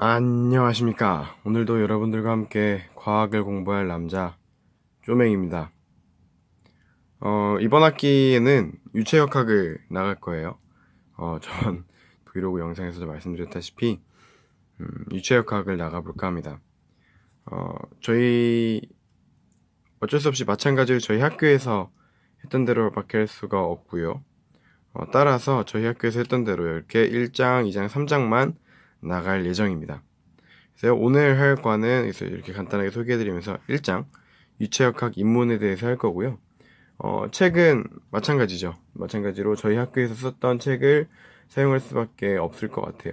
안녕하십니까. 오늘도 여러분들과 함께 과학을 공부할 남자 쪼맹입니다. 이번 학기에는 유체역학을 나갈 거예요. 저번 브이로그 영상에서도 말씀드렸다시피 유체역학을 나가볼까 합니다. 저희 어쩔 수 없이 마찬가지로 저희 학교에서 했던 대로밖에 할 수가 없고요. 따라서 저희 학교에서 했던 대로 이렇게 1장, 2장, 3장만 나갈 예정입니다. 그래서 오늘 할 과는 이렇게 간단하게 소개해드리면서 1장 유체역학 입문에 대해서 할 거고요. 책은 마찬가지죠. 마찬가지로 저희 학교에서 썼던 책을 사용할 수밖에 없을 것 같아요.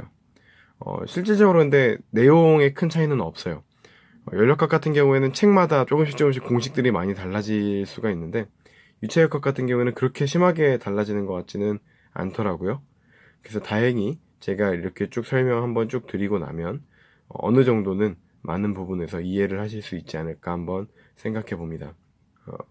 실질적으로 근데 내용에 큰 차이는 없어요. 연력학 같은 경우에는 책마다 조금씩 공식들이 많이 달라질 수가 있는데 유체역학 같은 경우에는 그렇게 심하게 달라지는 것 같지는 않더라고요. 그래서 다행히 제가 이렇게 쭉 설명 한번 쭉 드리고 나면 어느 정도는 많은 부분에서 이해를 하실 수 있지 않을까 한번 생각해 봅니다.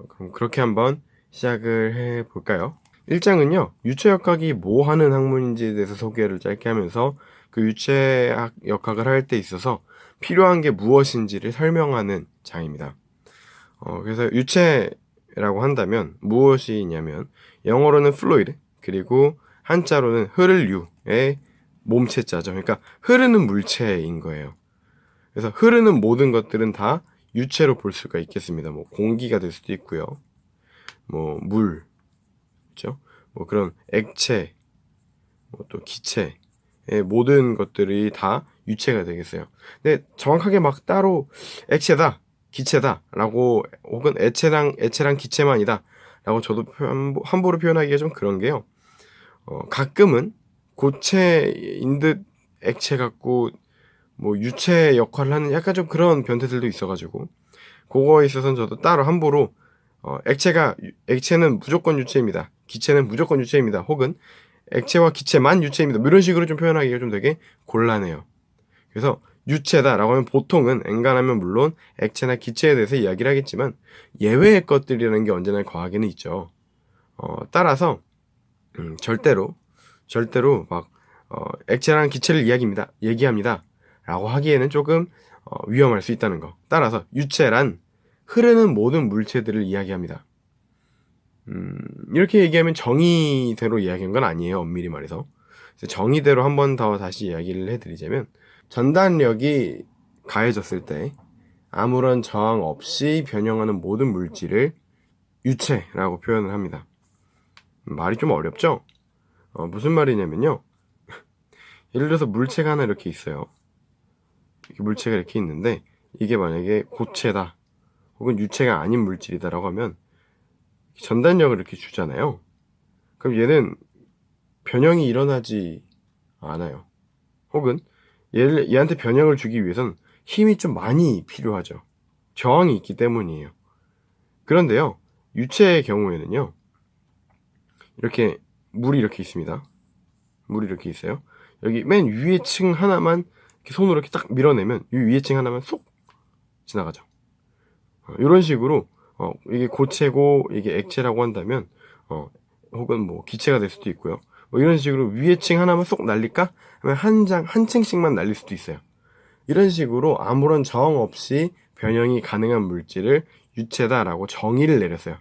그럼 그렇게 한번 시작을 해 볼까요? 1장은요, 유체역학이 뭐 하는 학문인지에 대해서 소개를 짧게 하면서 그 유체역학을 할 때 있어서 필요한 게 무엇인지를 설명하는 장입니다. 그래서 유체라고 한다면 무엇이냐면 영어로는 fluid, 그리고 한자로는 흐를 유의 몸체자죠. 그러니까 흐르는 물체인 거예요. 그래서 흐르는 모든 것들은 다 유체로 볼 수가 있겠습니다. 뭐 공기가 될 수도 있고요. 뭐 물, 그렇죠? 뭐 그런 액체, 뭐 또 기체의 모든 것들이 다 유체가 되겠어요. 근데 정확하게 막 따로 액체다, 기체다라고 혹은 액체랑 기체만이다 라고 저도 함부로 표현하기가 좀 그런 게요. 가끔은 고체인 듯 액체 같고 뭐 유체 역할을 하는 약간 좀 그런 변태들도 있어가지고 그거에 있어서는 저도 따로 함부로 액체는 무조건 유체입니다. 기체는 무조건 유체입니다. 혹은 액체와 기체만 유체입니다. 뭐 이런 식으로 좀 표현하기가 좀 되게 곤란해요. 그래서 유체다라고 하면 보통은 엔간하면 물론 액체나 기체에 대해서 이야기를 하겠지만 예외의 것들이라는 게 언제나 과학에는 있죠. 따라서 절대로 막 액체랑 기체를 얘기합니다 라고 하기에는 조금 위험할 수 있다는 거. 따라서 유체란 흐르는 모든 물체들을 이야기합니다. 이렇게 얘기하면 정의대로 이야기한 건 아니에요. 엄밀히 말해서. 정의대로 한 번 더 다시 이야기를 해드리자면 전단력이 가해졌을 때 아무런 저항 없이 변형하는 모든 물질을 유체라고 표현을 합니다. 말이 좀 어렵죠? 무슨 말이냐면요. 예를 들어서 물체가 하나 이렇게 있어요. 물체가 이렇게 있는데 이게 만약에 고체다 혹은 유체가 아닌 물질이다라고 하면 전단력을 이렇게 주잖아요. 그럼 얘는 변형이 일어나지 않아요. 혹은 얘한테 변형을 주기 위해선 힘이 좀 많이 필요하죠. 저항이 있기 때문이에요. 그런데요, 유체의 경우에는요, 이렇게 물이 이렇게 있습니다. 물이 이렇게 있어요. 여기 맨 위에 층 하나만 이렇게 손으로 이렇게 딱 밀어내면 이 위에 층 하나만 쏙 지나가죠. 이런 식으로 이게 고체고 이게 액체라고 한다면 혹은 뭐 기체가 될 수도 있고요. 뭐 이런 식으로 위에 층 하나만 쏙 날릴까? 하면 한 층씩만 날릴 수도 있어요. 이런 식으로 아무런 저항 없이 변형이 가능한 물질을 유체다라고 정의를 내렸어요.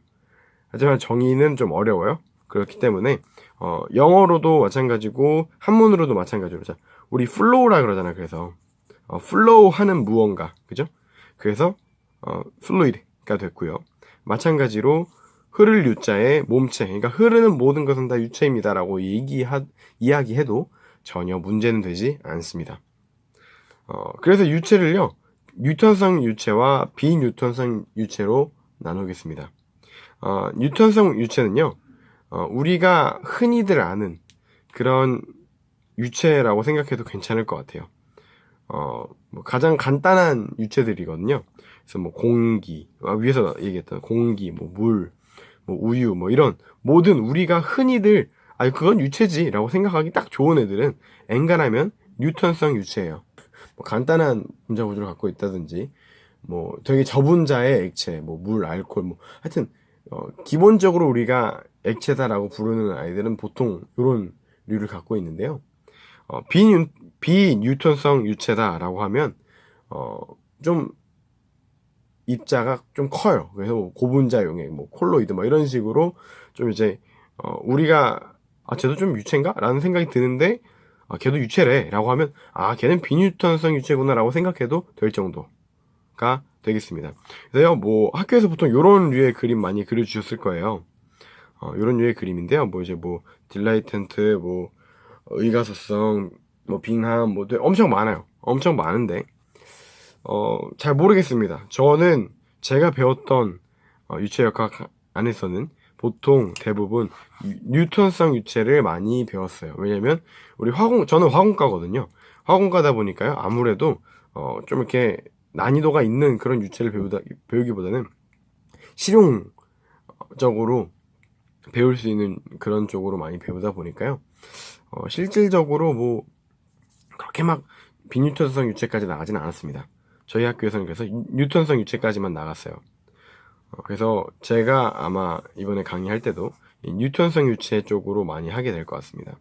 하지만 정의는 좀 어려워요. 그렇기 때문에 영어로도 마찬가지고 한문으로도 마찬가지로 자, 우리 플로우라 그러잖아. 그래서 플로우 하는 무언가, 그죠? 그래서 fluid가 됐고요. 마찬가지로 흐를 유자의 몸체, 그러니까 흐르는 모든 것은 다 유체입니다라고 이야기해도 전혀 문제는 되지 않습니다. 그래서 유체를요, 뉴턴성 유체와 비뉴턴성 유체로 나누겠습니다. 뉴턴성 유체는요, 우리가 흔히들 아는 그런 유체라고 생각해도 괜찮을 것 같아요. 뭐 가장 간단한 유체들이거든요. 그래서 뭐 공기, 위에서 얘기했던 공기, 뭐 물, 뭐 우유, 뭐 이런 모든 우리가 흔히들 그건 유체지라고 생각하기 딱 좋은 애들은 엔간하면 뉴턴성 유체예요. 뭐 간단한 분자 구조를 갖고 있다든지, 뭐 되게 저분자의 액체, 뭐 물, 알코올, 뭐 하여튼 기본적으로 우리가 액체다라고 부르는 아이들은 보통 이런 류를 갖고 있는데요. 비뉴턴성 유체다라고 하면 좀 입자가 좀 커요. 그래서 뭐 고분자 용액, 뭐 콜로이드 뭐 이런 식으로 좀 이제 우리가 쟤도 좀 유체인가? 라는 생각이 드는데 걔도 유체래 라고 하면 걔는 비뉴턴성 유체구나 라고 생각해도 될 정도가 되겠습니다. 그래서 뭐 학교에서 보통 요런 류의 그림 많이 그려주셨을 거예요. 요런 류의 그림인데요. 뭐 이제 뭐 딜라이턴트, 뭐 의가소성, 뭐 빙하ം, 뭐 엄청 많아요. 엄청 많은데 잘 모르겠습니다. 저는 제가 배웠던 유체역학 안에서는 보통 대부분 뉴턴성 유체를 많이 배웠어요. 왜냐면 저는 화공과거든요. 화공과다 보니까요. 아무래도 좀 이렇게 난이도가 있는 그런 유체를 배우기보다는 실용적으로 배울 수 있는 그런 쪽으로 많이 배우다 보니까요. 실질적으로 뭐 그렇게 막 비뉴턴성 유체까지 나가진 않았습니다. 저희 학교에서는 그래서 뉴턴성 유체까지만 나갔어요. 그래서 제가 아마 이번에 강의할 때도 뉴턴성 유체 쪽으로 많이 하게 될 것 같습니다.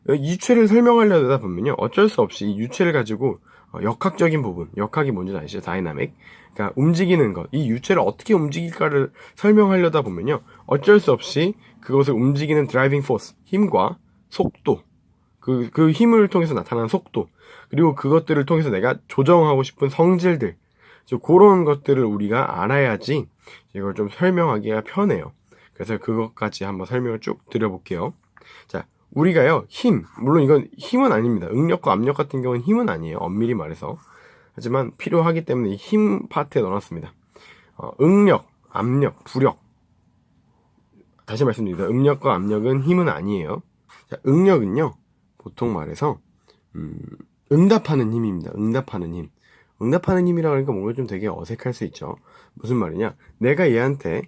유체를 설명하려다 보면요, 어쩔 수 없이 이 유체를 가지고 역학적인 부분, 역학이 뭔지 아시죠? 다이나믹. 그러니까 움직이는 것, 이 유체를 어떻게 움직일까를 설명하려다 보면요, 어쩔 수 없이 그것을 움직이는 드라이빙 포스, 힘과 속도, 그 힘을 통해서 나타나는 속도, 그리고 그것들을 통해서 내가 조정하고 싶은 성질들, 그런 것들을 우리가 알아야지 이걸 좀 설명하기가 편해요. 그래서 그것까지 한번 설명을 쭉 드려볼게요. 자, 우리가요, 물론 이건 힘은 아닙니다. 응력과 압력 같은 경우는 힘은 아니에요. 엄밀히 말해서. 하지만 필요하기 때문에 이 힘 파트에 넣어놨습니다. 응력, 압력, 부력. 다시 말씀드립니다. 응력과 압력은 힘은 아니에요. 자, 응력은요, 보통 말해서 응답하는 힘입니다. 응답하는 힘. 응답하는 힘이라고 하니까 뭔가 좀 되게 어색할 수 있죠. 무슨 말이냐? 내가 얘한테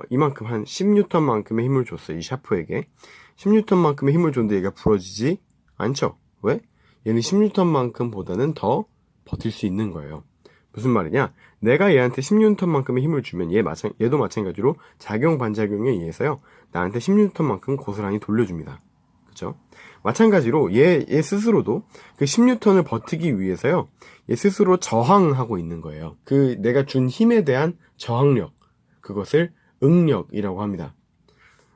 이만큼 한 10N만큼의 힘을 줬어. 이 샤프에게 10N만큼의 힘을 줬는데 얘가 부러지지 않죠. 왜? 얘는 10N만큼보다는 더 버틸 수 있는 거예요. 무슨 말이냐? 내가 얘한테 10N만큼의 힘을 주면 얘도 마찬가지로 작용 반작용에 의해서요, 나한테 10N만큼 고스란히 돌려줍니다. 그쵸? 마찬가지로 얘 스스로도 그 10N을 버티기 위해서요, 얘 스스로 저항하고 있는 거예요. 내가 준 힘에 대한 저항력, 그것을 응력이라고 합니다.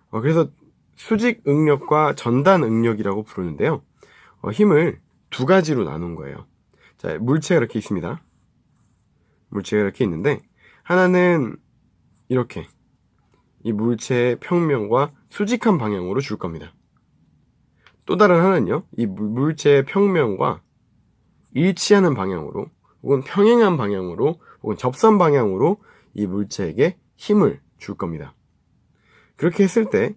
그래서 수직 응력과 전단 응력이라고 부르는데요. 힘을 두 가지로 나눈 거예요. 자, 물체가 이렇게 있습니다. 물체가 이렇게 있는데, 하나는 이렇게 이 물체의 평면과 수직한 방향으로 줄 겁니다. 또 다른 하나는요, 이 물체의 평면과 일치하는 방향으로, 혹은 평행한 방향으로, 혹은 접선 방향으로 이 물체에게 힘을 줄 겁니다. 그렇게 했을 때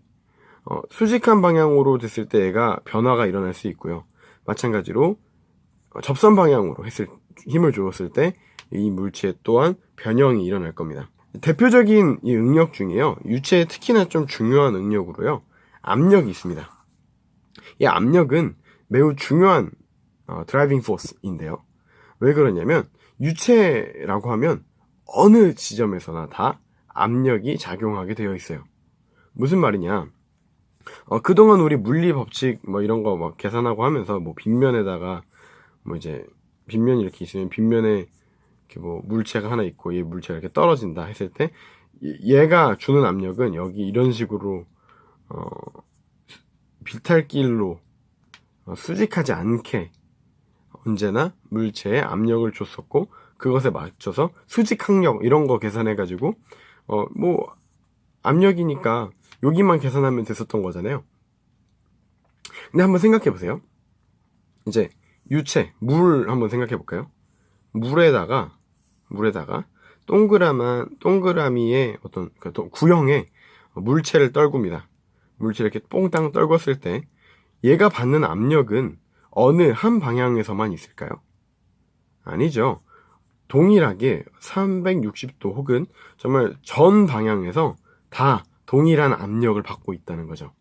수직한 방향으로 됐을 때 얘가 변화가 일어날 수 있고요. 마찬가지로 접선 방향으로 힘을 주었을 때 이 물체 또한 변형이 일어날 겁니다. 대표적인 이 응력 중에요, 유체에 특히나 좀 중요한 응력으로요, 압력이 있습니다. 이 압력은 매우 중요한 드라이빙 포스인데요. 왜 그러냐면 유체라고 하면 어느 지점에서나 다 압력이 작용하게 되어 있어요. 무슨 말이냐? 그동안 우리 물리 법칙 뭐 이런 거 막 계산하고 하면서 뭐 빗면에다가 뭐 이제 빗면이 이렇게 있으면 빗면에 이렇게 뭐 물체가 하나 있고 얘 물체가 이렇게 떨어진다 했을 때 얘가 주는 압력은 여기 이런 식으로 비탈길로 수직하지 않게 언제나 물체에 압력을 줬었고, 그것에 맞춰서 수직항력 이런 거 계산해 가지고 뭐 압력이니까 여기만 계산하면 됐었던 거잖아요. 근데 한번 생각해 보세요. 이제 유체, 물 한번 생각해 볼까요? 물에다가 동그라미의 어떤 구형의 물체를 떨굽니다. 물체를 이렇게 뽕땅 떨궜을 때 얘가 받는 압력은 어느 한 방향에서만 있을까요? 아니죠. 동일하게 360도 혹은 정말 전 방향에서 다 동일한 압력을 받고 있다는 거죠.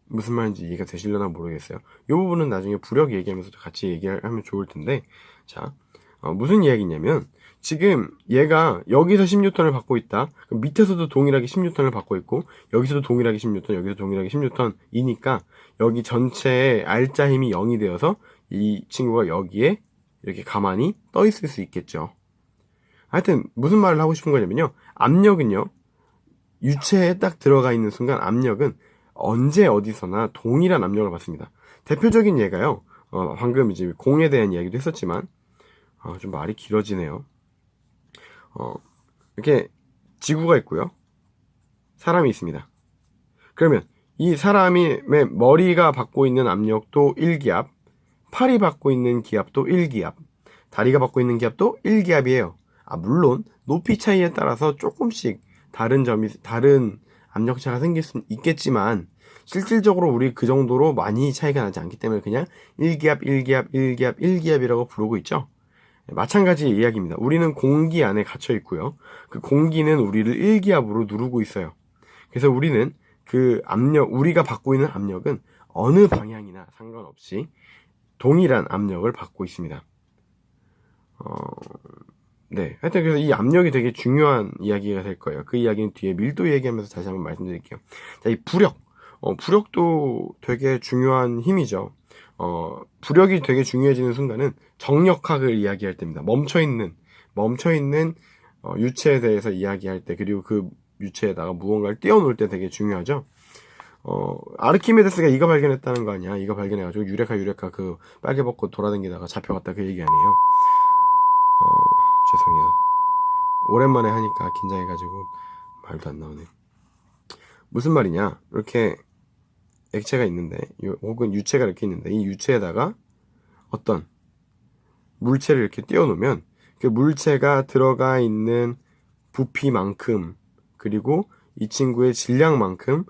무슨 말인지 이해가 되시려나 모르겠어요. 이 부분은 나중에 부력 얘기하면서 같이 얘기하면 좋을 텐데, 자, 무슨 이야기냐면 지금 얘가 여기서 10N을 받고 있다. 그럼 밑에서도 동일하게 10N을 받고 있고 여기서도 동일하게 10N, 여기서 동일하게 10N이니까 여기 전체의 R자 힘이 0이 되어서 이 친구가 여기에 이렇게 가만히 떠 있을 수 있겠죠. 하여튼 무슨 말을 하고 싶은 거냐면요. 압력은요. 유체에 딱 들어가 있는 순간 압력은 언제 어디서나 동일한 압력을 받습니다. 대표적인 예가요. 방금 이제 공에 대한 이야기도 했었지만 좀 말이 길어지네요. 이렇게 지구가 있고요. 사람이 있습니다. 그러면 이 사람의 머리가 받고 있는 압력도 1기압, 팔이 받고 있는 기압도 1기압, 다리가 받고 있는 기압도 1기압이에요. 물론 높이 차이에 따라서 조금씩 다른 압력차가 생길 수는 있겠지만 실질적으로 우리 그 정도로 많이 차이가 나지 않기 때문에 그냥 1기압, 1기압, 1기압, 1기압이라고 부르고 있죠. 마찬가지 이야기입니다. 우리는 공기 안에 갇혀 있고요. 그 공기는 우리를 1기압으로 누르고 있어요. 그래서 우리는 그 압력, 우리가 받고 있는 압력은 어느 방향이나 상관없이 동일한 압력을 받고 있습니다. 네. 하여튼 그래서 이 압력이 되게 중요한 이야기가 될 거예요. 그 이야기는 뒤에 밀도 얘기하면서 다시 한번 말씀드릴게요. 자, 이 부력. 부력도 되게 중요한 힘이죠. 부력이 되게 중요해지는 순간은 정력학을 이야기할 때입니다. 멈춰있는 유체에 대해서 이야기할 때, 그리고 그 유체에다가 무언가를 띄워놓을 때 되게 중요하죠. 아르키메데스가 이거 발견했다는 거 아니야? 이거 발견해가지고 유레카 그 빨개 벗고 돌아다니다가 잡혀갔다 그 얘기 아니에요? 죄송해요. 오랜만에 하니까 긴장해가지고 말도 안 나오네. 무슨 말이냐? 이렇게 액체가 있는데, 혹은 유체가 이렇게 있는데, 이 유체에다가 어떤 물체를 이렇게 띄워놓으면 그 물체가 들어가 있는 부피만큼, 그리고 이 친구의 질량만큼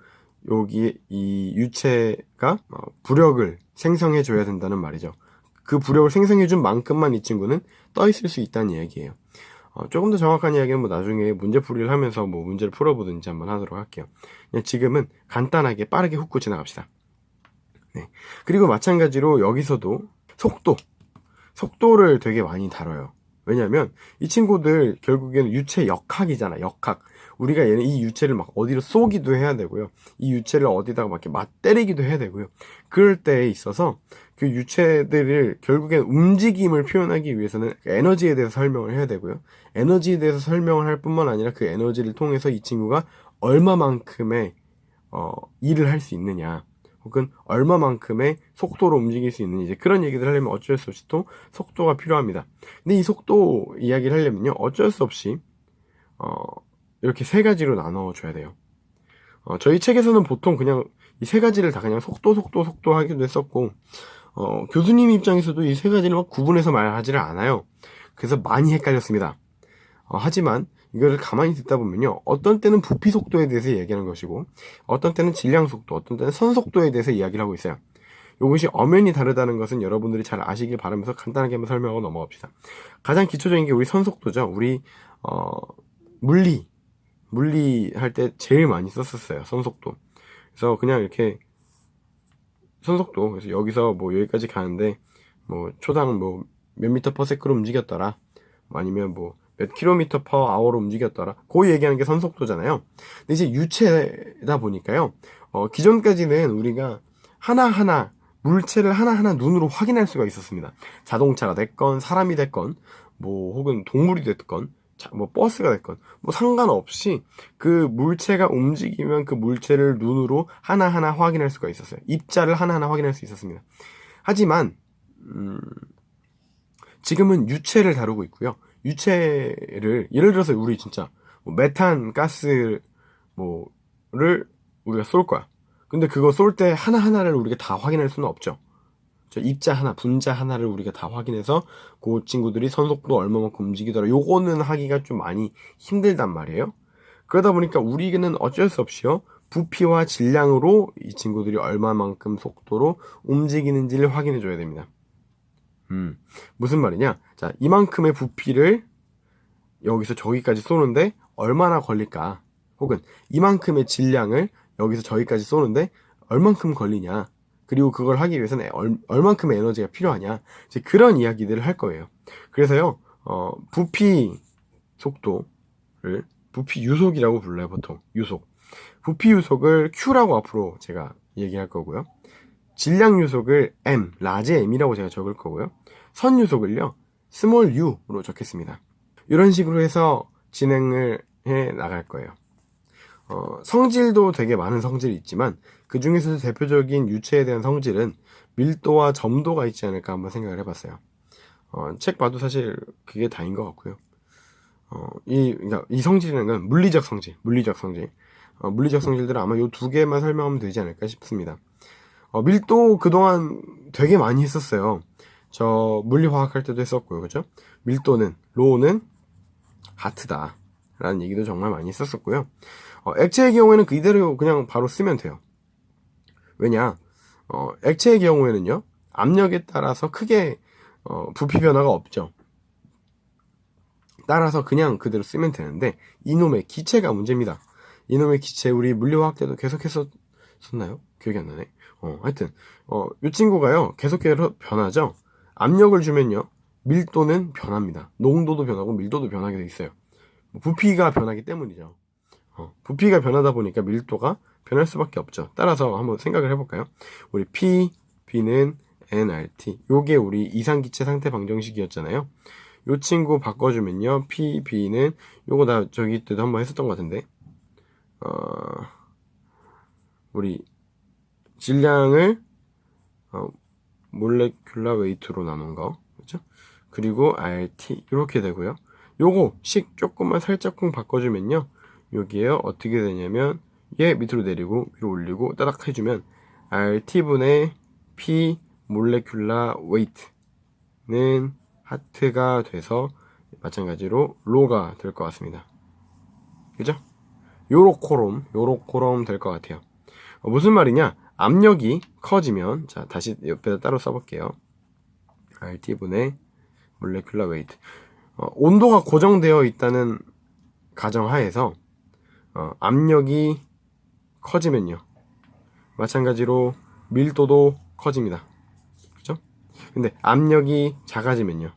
여기 이 유체가 부력을 생성해줘야 된다는 말이죠. 그 부력을 생성해준 만큼만 이 친구는 떠 있을 수 있다는 이야기예요. 조금 더 정확한 이야기는 뭐 나중에 문제풀이를 하면서 뭐 문제를 풀어보든지 한번 하도록 할게요. 그냥 지금은 간단하게 빠르게 훑고 지나갑시다. 네. 그리고 마찬가지로 여기서도 속도를 되게 많이 다뤄요. 왜냐면 이 친구들 결국에는 유체 역학이잖아. 역학. 우리가 이 유체를 막 어디로 쏘기도 해야 되고요. 이 유체를 어디다가 막 이렇게 맞때리기도 해야 되고요. 그럴 때에 있어서 그 유체들을 결국엔 움직임을 표현하기 위해서는 에너지에 대해서 설명을 해야 되고요. 에너지에 대해서 설명을 할 뿐만 아니라 그 에너지를 통해서 이 친구가 얼마만큼의 일을 할 수 있느냐, 혹은 얼마만큼의 속도로 움직일 수 있느냐, 이제 그런 얘기를 하려면 어쩔 수 없이 또 속도가 필요합니다. 근데 이 속도 이야기를 하려면요, 어쩔 수 없이 이렇게 세 가지로 나눠줘야 돼요. 저희 책에서는 보통 그냥 이 세 가지를 다 그냥 속도 하기도 했었고, 교수님 입장에서도 이 세 가지를 막 구분해서 말하지를 않아요. 그래서 많이 헷갈렸습니다. 하지만 이거를 가만히 듣다 보면요, 어떤 때는 부피 속도에 대해서 이야기하는 것이고, 어떤 때는 질량 속도, 어떤 때는 선 속도에 대해서 이야기를 하고 있어요. 이것이 엄연히 다르다는 것은 여러분들이 잘 아시길 바라면서 간단하게 한번 설명하고 넘어갑시다. 가장 기초적인 게 우리 선 속도죠. 우리 물리 할 때 제일 많이 썼었어요. 선 속도. 그래서 그냥 이렇게 선속도, 그래서 여기서 뭐 여기까지 가는데 뭐 초당 뭐 몇 미터 퍼 세크로 움직였더라, 아니면 뭐 몇 킬로미터 퍼 아워로 움직였더라, 그 얘기하는 게 선속도잖아요. 근데 이제 유체다 보니까요, 기존까지는 우리가 하나하나 물체를 하나하나 눈으로 확인할 수가 있었습니다. 자동차가 됐건 사람이 됐건 뭐 혹은 동물이 됐건 뭐 버스가 됐건 뭐 상관없이 그 물체가 움직이면 그 물체를 눈으로 하나하나 확인할 수가 있었어요. 입자를 하나하나 확인할 수 있었습니다. 하지만 지금은 유체를 다루고 있고요. 유체를 예를 들어서 우리 진짜 뭐 메탄 가스 뭐를 우리가 쏠 거야. 근데 그거 쏠 때 하나하나를 우리가 다 확인할 수는 없죠. 입자 하나, 분자 하나를 우리가 다 확인해서 그 친구들이 선속도 얼마만큼 움직이더라, 요거는 하기가 좀 많이 힘들단 말이에요. 그러다 보니까 우리는 어쩔 수 없이요, 부피와 질량으로 이 친구들이 얼마만큼 속도로 움직이는지를 확인해 줘야 됩니다. 무슨 말이냐? 자, 이만큼의 부피를 여기서 저기까지 쏘는데 얼마나 걸릴까? 혹은 이만큼의 질량을 여기서 저기까지 쏘는데 얼만큼 걸리냐? 그리고 그걸 하기 위해서는 얼만큼의 에너지가 필요하냐? 이제 그런 이야기들을 할 거예요. 그래서요, 부피 속도를 부피 유속이라고 불러요. 보통 유속. 부피 유속을 Q라고 앞으로 제가 얘기할 거고요. 질량 유속을 M, 라지 M이라고 제가 적을 거고요. 선 유속을요, 스몰 u로 적겠습니다. 이런 식으로 해서 진행을 해 나갈 거예요. 성질도 되게 많은 성질이 있지만 그 중에서도 대표적인 유체에 대한 성질은 밀도와 점도가 있지 않을까 한번 생각을 해봤어요. 책 봐도 사실 그게 다인 것 같고요. 그러니까 이 성질이라는 건 물리적 성질. 물리적 성질들은 아마 요 두 개만 설명하면 되지 않을까 싶습니다. 밀도 그동안 되게 많이 했었어요. 저 물리화학 할 때도 했었고요. 그죠? 밀도는, 로는 하트다 라는 얘기도 정말 많이 했었고요. 액체의 경우에는 이대로 그냥 바로 쓰면 돼요. 왜냐? 액체의 경우에는요, 압력에 따라서 크게 부피 변화가 없죠. 따라서 그냥 그대로 쓰면 되는데 이놈의 기체가 문제입니다. 이놈의 기체, 우리 물리화학 때도 계속 했었나요? 기억이 안 나네. 하여튼 이 친구가요, 계속해서 변하죠. 압력을 주면요, 밀도는 변합니다. 농도도 변하고 밀도도 변하게 돼 있어요. 부피가 변하기 때문이죠. 부피가 변하다 보니까 밀도가 변할 수밖에 없죠. 따라서 한번 생각을 해볼까요? 우리 P, B는 nRT. 요게 우리 이상기체 상태 방정식이었잖아요. 요 친구 바꿔주면요, P, B는 요거 나 저기 때도 한번 했었던 것 같은데, 우리 질량을 몰레큘라 웨이트로 나눈 거, 그렇죠? 그리고 RT 이렇게 되고요. 요거 식 조금만 살짝쿵 바꿔주면요, 여기에요 어떻게 되냐면 얘 밑으로 내리고 위로 올리고 따닥 해주면 RT분의 P 몰레큘라 웨이트는 하트가 돼서 마찬가지로 로가 될 것 같습니다. 그죠? 요로코롬 될 것 같아요. 무슨 말이냐? 압력이 커지면, 자, 다시 옆에다 따로 써볼게요. RT분의 몰레큘라 웨이트. 온도가 고정되어 있다는 가정하에서, 압력이 커지면요, 마찬가지로 밀도도 커집니다. 그죠? 근데 압력이 작아지면요,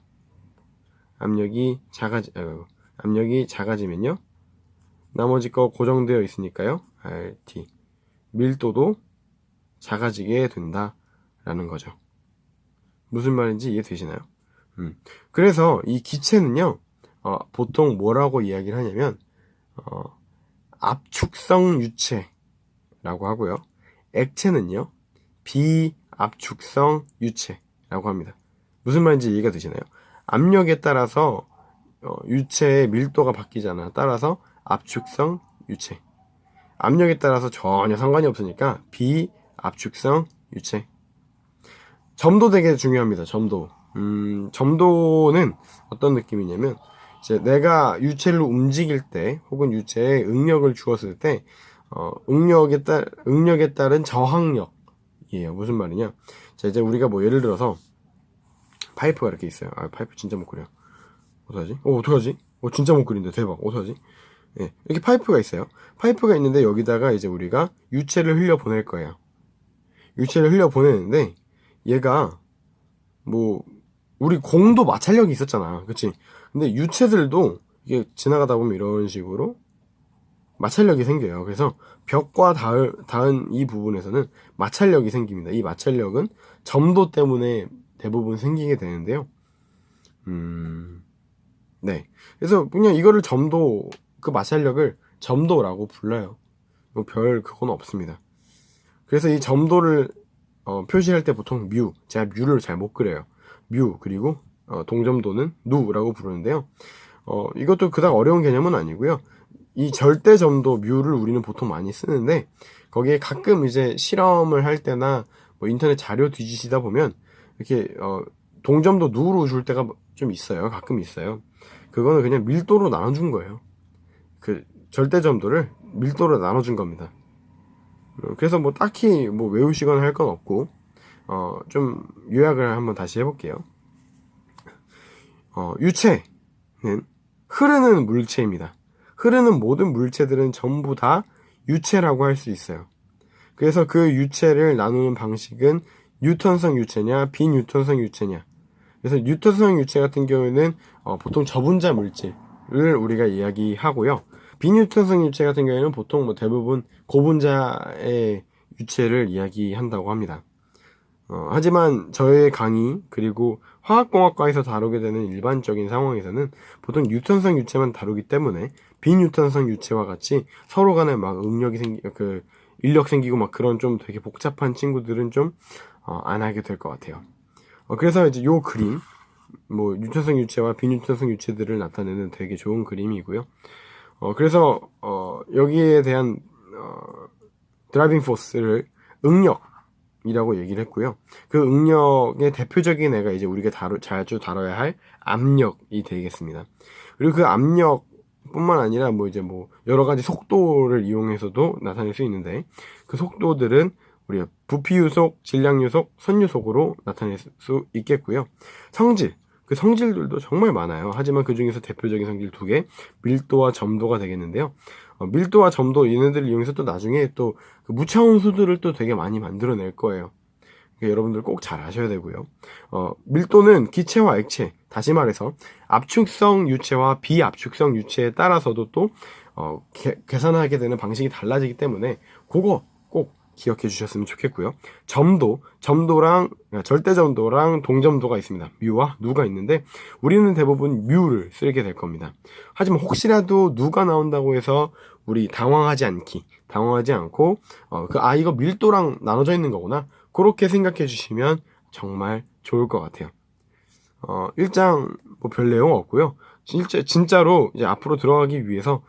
압력이 작아지면요, 나머지 거 고정되어 있으니까요, RT. 밀도도 작아지게 된다라는 거죠. 무슨 말인지 이해되시나요? 그래서 이 기체는요, 보통 뭐라고 이야기를 하냐면, 압축성 유체라고 하고요. 액체는요, 비압축성 유체라고 합니다. 무슨 말인지 이해가 되시나요? 압력에 따라서 유체의 밀도가 바뀌잖아. 따라서 압축성 유체. 압력에 따라서 전혀 상관이 없으니까 비압축성 유체. 점도 되게 중요합니다. 점도. 점도는 어떤 느낌이냐면, 이제 내가 유체를 움직일 때, 혹은 유체에 응력을 주었을 때, 응력에 따른 저항력이에요. 무슨 말이냐? 자, 이제 우리가 뭐 예를 들어서 파이프가 이렇게 있어요. 파이프 진짜 못 그려. 어떡하지? 어떡하지? 진짜 못 그린다. 대박. 어떡하지? 예, 이렇게 파이프가 있어요. 파이프가 있는데 여기다가 이제 우리가 유체를 흘려 보낼 거예요. 유체를 흘려 보내는데 얘가 뭐 우리 공도 마찰력이 있었잖아. 그치? 근데 유체들도 이게 지나가다 보면 이런 식으로 마찰력이 생겨요. 그래서 벽과 닿은 이 부분에서는 마찰력이 생깁니다. 이 마찰력은 점도 때문에 대부분 생기게 되는데요. 네. 그래서 그냥 이거를 점도, 그 마찰력을 점도라고 불러요. 별 그건 없습니다. 그래서 이 점도를 표시할 때 보통 제가 뮤를 잘 못 그려요. 뮤, 그리고 동점도는 누라고 부르는데요. 이것도 그닥 어려운 개념은 아니고요. 이 절대 점도 뮤를 우리는 보통 많이 쓰는데, 거기에 가끔 이제 실험을 할 때나 뭐 인터넷 자료 뒤지시다 보면 이렇게 동점도 누로 줄 때가 좀 있어요. 가끔 있어요. 그거는 그냥 밀도로 나눠준 거예요. 그 절대 점도를 밀도로 나눠준 겁니다. 그래서 뭐 딱히 뭐 외우시거나 할 건 없고, 좀 요약을 한번 다시 해볼게요. 유체는 흐르는 물체입니다. 흐르는 모든 물체들은 전부 다 유체라고 할 수 있어요. 그래서 그 유체를 나누는 방식은 뉴턴성 유체냐 비뉴턴성 유체냐, 그래서 뉴턴성 유체 같은 경우에는 보통 저분자 물질을 우리가 이야기하고요. 비뉴턴성 유체 같은 경우에는 보통 뭐 대부분 고분자의 유체를 이야기한다고 합니다. 하지만 저의 강의 그리고 화학공학과에서 다루게 되는 일반적인 상황에서는 보통 뉴턴성 유체만 다루기 때문에 비뉴턴성 유체와 같이 서로 간에 막 인력 생기고 막 그런 좀 되게 복잡한 친구들은 좀 안 하게 될 것 같아요. 그래서 이제 요 그림, 뭐 뉴턴성 유체와 비뉴턴성 유체들을 나타내는 되게 좋은 그림이고요. 그래서 여기에 대한 드라이빙 포스를 응력이라고 얘기를 했고요. 그 응력의 대표적인 애가 이제 우리가 자주 다뤄야 할 압력이 되겠습니다. 그리고 그 압력뿐만 아니라 뭐 이제 뭐 여러 가지 속도를 이용해서도 나타낼 수 있는데 그 속도들은 우리가 부피 요속, 질량 요속, 선 요속으로 나타낼 수 있겠고요. 성질, 그 성질들도 정말 많아요. 하지만 그 중에서 대표적인 성질 두 개, 밀도와 점도가 되겠는데요. 밀도와 점도 얘네들을 이용해서 또 나중에 또 그 무차원 수들을 또 되게 많이 만들어낼 거예요. 그러니까 여러분들 꼭 잘 아셔야 되고요. 밀도는 기체와 액체, 다시 말해서 압축성 유체와 비압축성 유체에 따라서도 또 계산하게 되는 방식이 달라지기 때문에 그거 꼭 기억해 주셨으면 좋겠고요. 점도랑 절대 점도랑 동점도가 있습니다. 뮤와 누가 있는데 우리는 대부분 뮤를 쓰게 될 겁니다. 하지만 혹시라도 누가 나온다고 해서 우리 당황하지 않고 이거 밀도랑 나눠져 있는 거구나. 그렇게 생각해 주시면 정말 좋을 것 같아요. 1장 뭐 별 내용 없고요. 진짜로 이제 앞으로 들어가기 위해서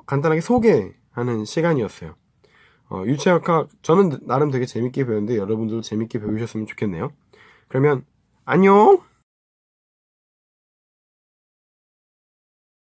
간단하게 소개하는 시간이었어요. 유체역학 저는 나름 되게 재밌게 배웠는데 여러분들도 재밌게 배우셨으면 좋겠네요. 그러면 안녕!